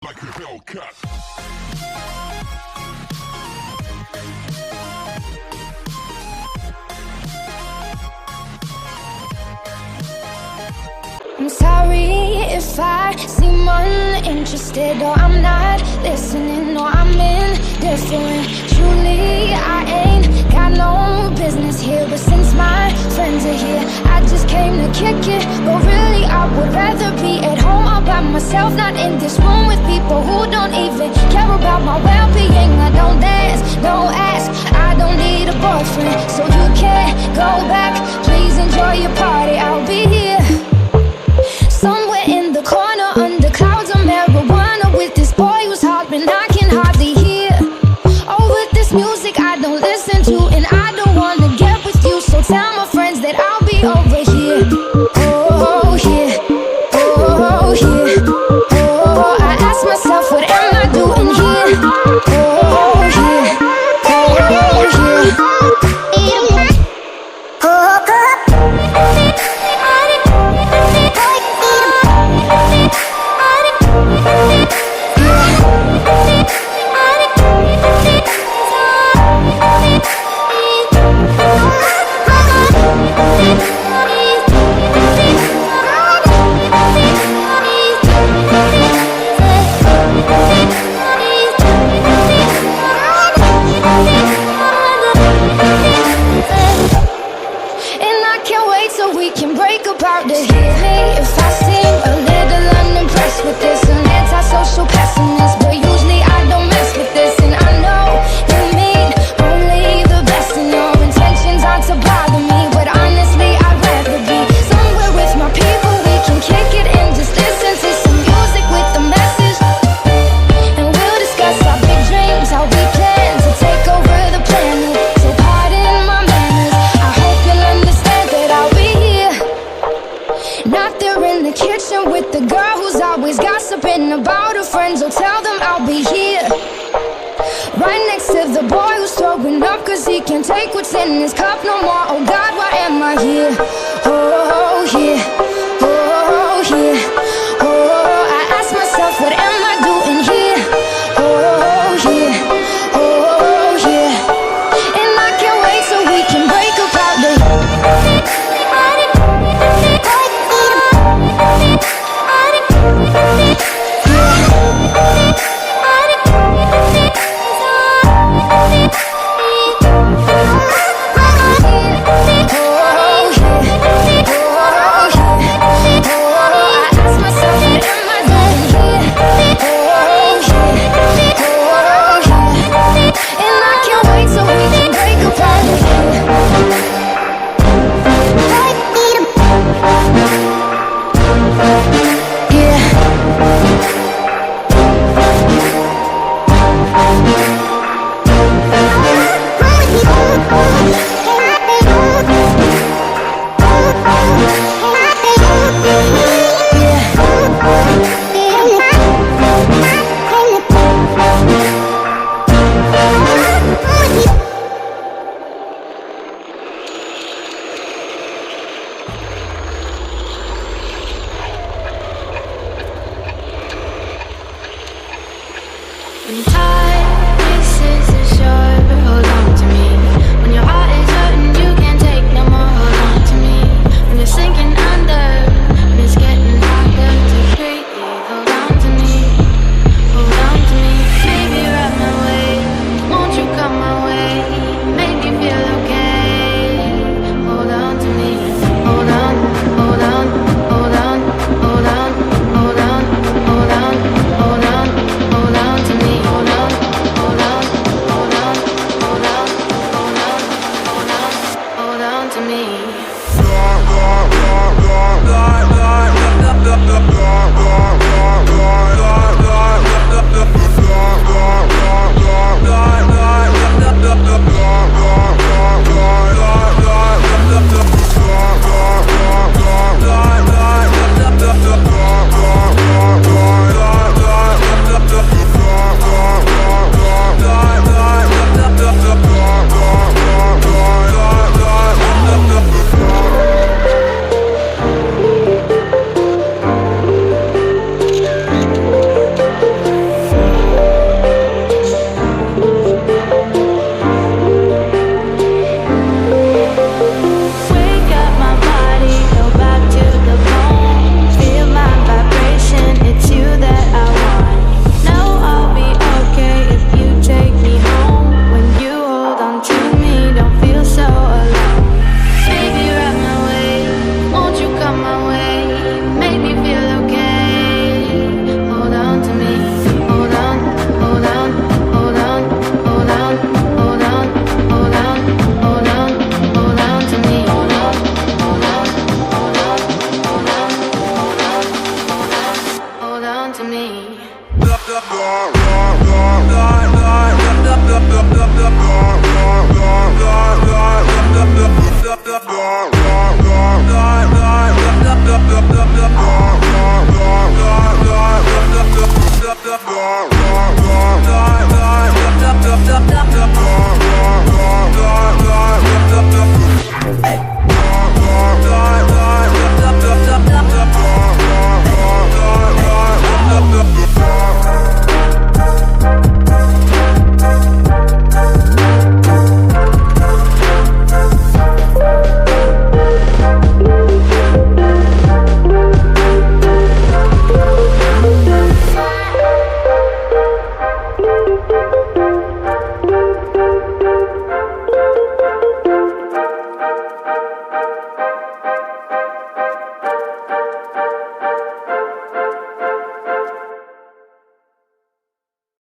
like a Hellcat. I'm sorry if I seem uninterested, or I'm not listening, or I'm indifferent. Truly, I ain't got no business here, but since my friends are here, I just came to kick it. But really, I would rather be at home all by myself, not in this room with people who don't even care about my well-being. I don't dance, don't ask, I don't need a boyfriend, so you can't go back. Please enjoy your party, I'll be here somewhere in the corner, under clouds of marijuana, with this boy who's hollering I can hardly hear. Oh, with this music I don't listen to, and I don't wanna get with you, so tell my friends that I'll be over here. Oh, here, oh, here, oh, I ask myself, what am I doing here? Oh, here, oh, here. About to hit me if I seem a little unimpressed with this. An antisocial pessimist, but usually I don't mess with this. And I know you mean only the best, and your intentions aren't to bother me, but honestly I'd rather be somewhere with my people. We can kick it and just listen to some music with a message, and we'll discuss our big dreams, how we plan to take over the planet. So pardon my manners, I hope you'll understand that I'll be here. Not there in the kitchen with the girl who's always gossiping about her friends. So tell them I'll be here, right next to the boy who's throwing up cause he can't take what's in his cup no more. Oh God, why am I here? Oh, here, oh, here, oh, I ask myself, what am I doing here? Oh, here, oh, here. And I can't wait so we can break apart the When time races are short, but hold on to me. When your heart is hurting, you can't take no more. Hold on to me. When you're sinking under, and it's getting harder to breathe. Hold on to me. Hold on to me. Baby, ride my way. Won't you come my way? Make me feel okay. Hold on to me. Hold on. Hold on. Hold on. Hold on. Hold on. Hold on. Hold on. Hold on to me. Hold on. the